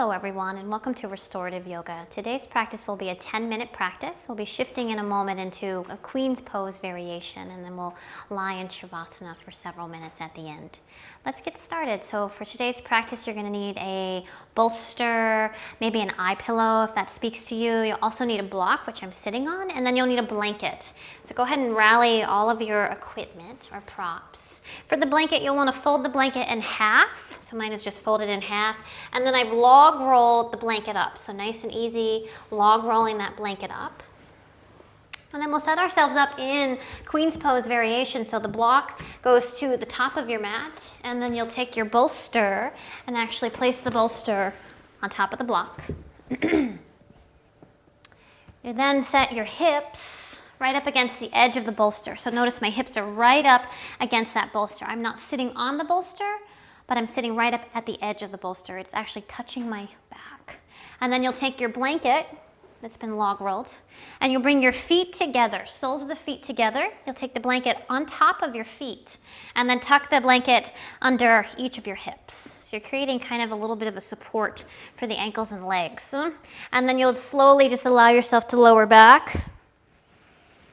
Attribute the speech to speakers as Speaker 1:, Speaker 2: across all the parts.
Speaker 1: Hello everyone, and welcome to Restorative Yoga. Today's practice will be a 10-minute practice. We'll be shifting in a moment into a Queen's Pose variation, and then we'll lie in shavasana for several minutes at the end. Let's get started. So for today's practice, you're going to need a bolster, maybe an eye pillow if that speaks to you. You'll also need a block, which I'm sitting on, and then you'll need a blanket. So go ahead and rally all of your equipment or props. For the blanket, you'll want to fold the blanket in half. So mine is just folded in half. And then I've log rolled the blanket up. So nice and easy, log rolling that blanket up. And then we'll set ourselves up in Queen's Pose variation. So the block goes to the top of your mat, and then you'll take your bolster and actually place the bolster on top of the block. You then set your hips right up against the edge of the bolster. So notice my hips are right up against that bolster. I'm not sitting on the bolster, but I'm sitting right up at the edge of the bolster. It's actually touching my back. And then you'll take your blanket that's been log rolled, and you'll bring your feet together, soles of the feet together. You'll take the blanket on top of your feet, and then tuck the blanket under each of your hips. So you're creating kind of a little bit of a support for the ankles and legs. And then you'll slowly just allow yourself to lower back.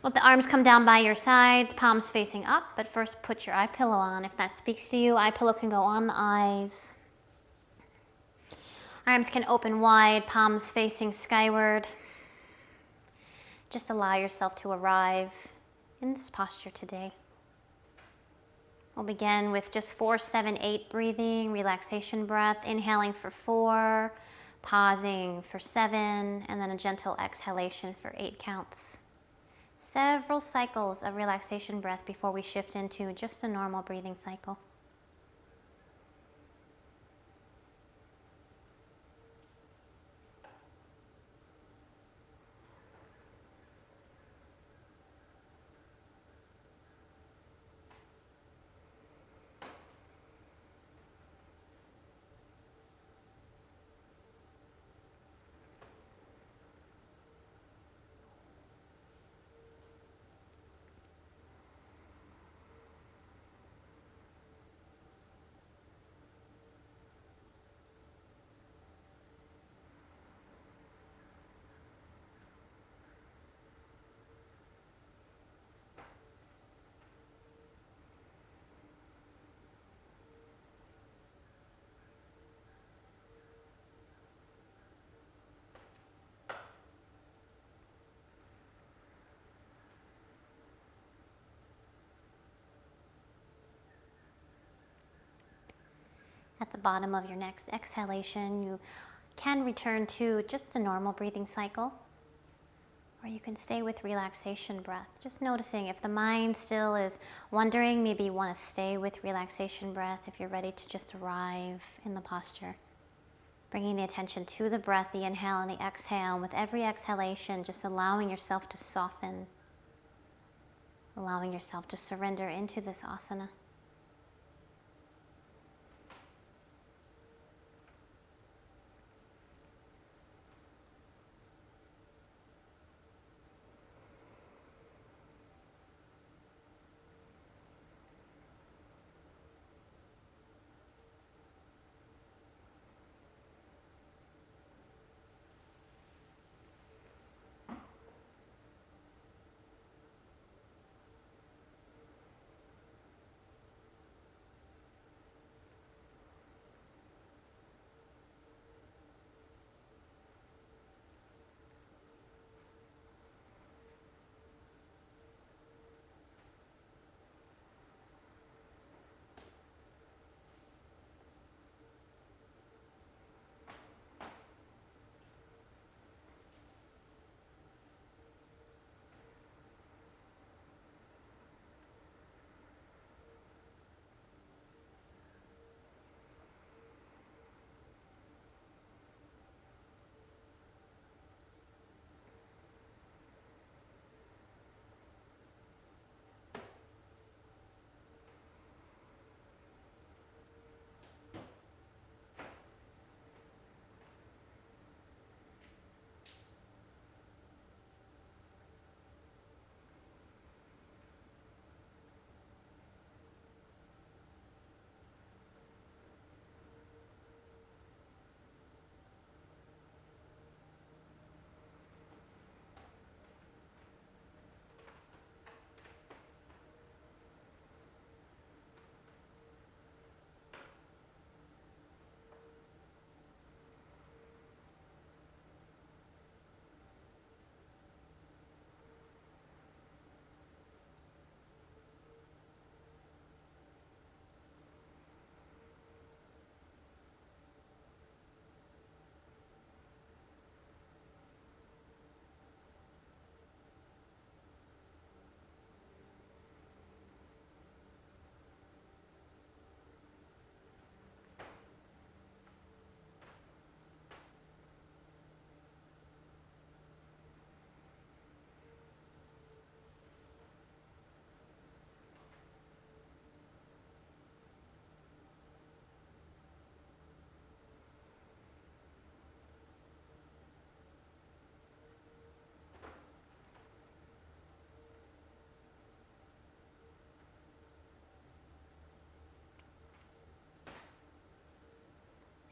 Speaker 1: Let the arms come down by your sides, palms facing up, but first put your eye pillow on. If that speaks to you, eye pillow can go on the eyes. Arms can open wide, palms facing skyward. Just allow yourself to arrive in this posture today. We'll begin with just 4, 7, 8 breathing, relaxation breath, inhaling for 4, pausing for 7, and then a gentle exhalation for 8 counts. Several cycles of relaxation breath before we shift into just a normal breathing cycle. At the bottom of your next exhalation, you can return to just a normal breathing cycle, or you can stay with relaxation breath. Just noticing if the mind still is wandering, maybe you want to stay with relaxation breath if you're ready to just arrive in the posture. Bringing the attention to the breath, the inhale and the exhale. And with every exhalation, just allowing yourself to soften, allowing yourself to surrender into this asana.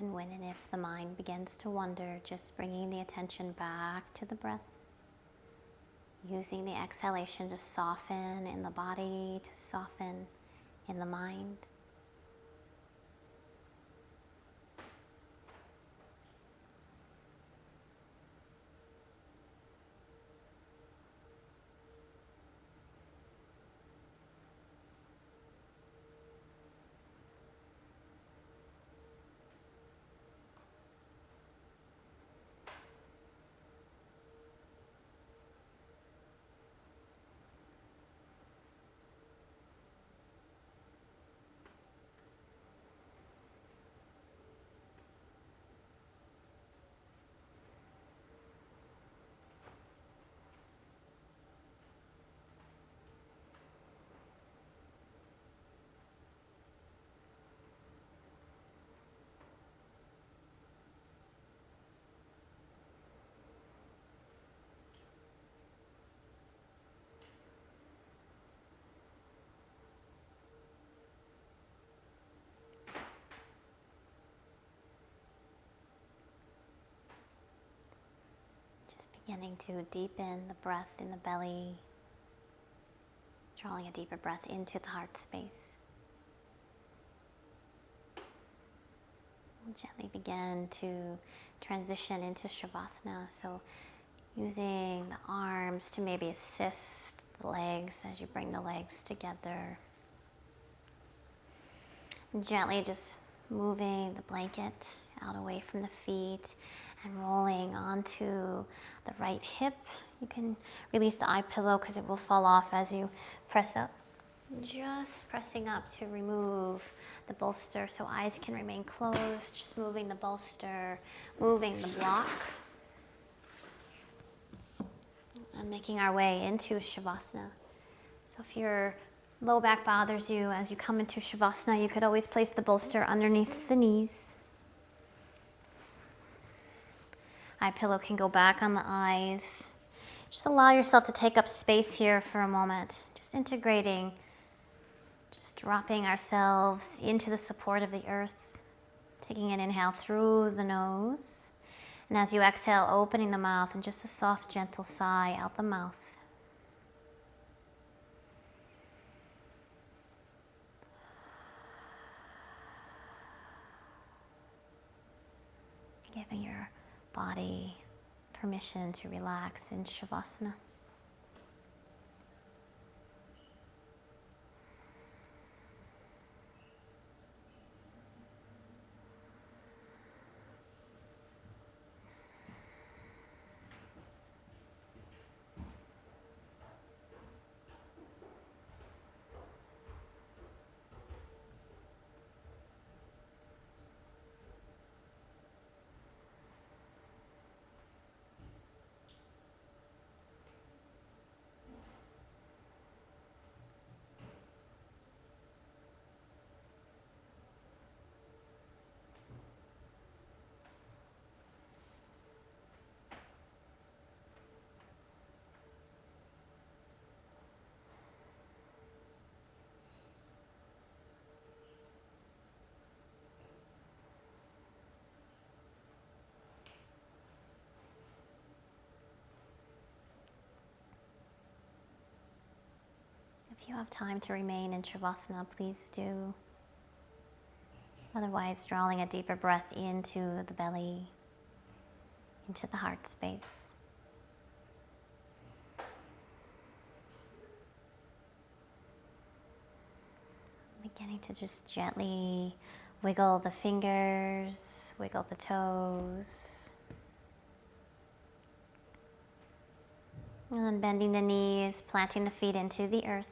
Speaker 1: And when and if the mind begins to wander, just bringing the attention back to the breath, using the exhalation to soften in the body, to soften in the mind. Beginning to deepen the breath in the belly, drawing a deeper breath into the heart space. We'll gently begin to transition into shavasana, so using the arms to maybe assist the legs as you bring the legs together. And gently just moving the blanket out away from the feet and rolling onto the right hip. You can release the eye pillow because it will fall off as you press up. Just pressing up to remove the bolster so eyes can remain closed. Just moving the bolster, moving the block. And making our way into shavasana. So if your low back bothers you as you come into shavasana, you could always place the bolster underneath the knees. Eye pillow can go back on the eyes. Just allow yourself to take up space here for a moment. Just integrating, just dropping ourselves into the support of the earth. Taking an inhale through the nose. And as you exhale, opening the mouth and just a soft, gentle sigh out the mouth. Giving your body permission to relax in shavasana. If you have time to remain in shavasana, please do. Otherwise, drawing a deeper breath into the belly, into the heart space. Beginning to just gently wiggle the fingers, wiggle the toes. And then bending the knees, planting the feet into the earth.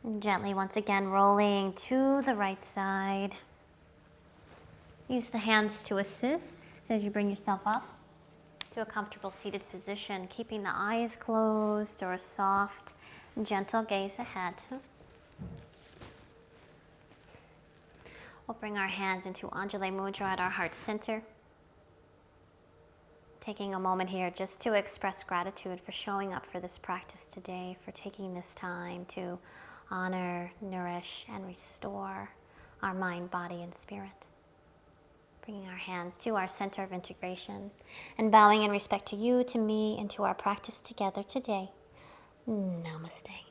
Speaker 1: And gently, once again, rolling to the right side. Use the hands to assist as you bring yourself up to a comfortable seated position, keeping the eyes closed or a soft, gentle gaze ahead. We'll bring our hands into Anjali Mudra at our heart center. Taking a moment here just to express gratitude for showing up for this practice today, for taking this time to honor, nourish, and restore our mind, body, and spirit. Bringing our hands to our center of integration and bowing in respect to you, to me, and to our practice together today. Namaste.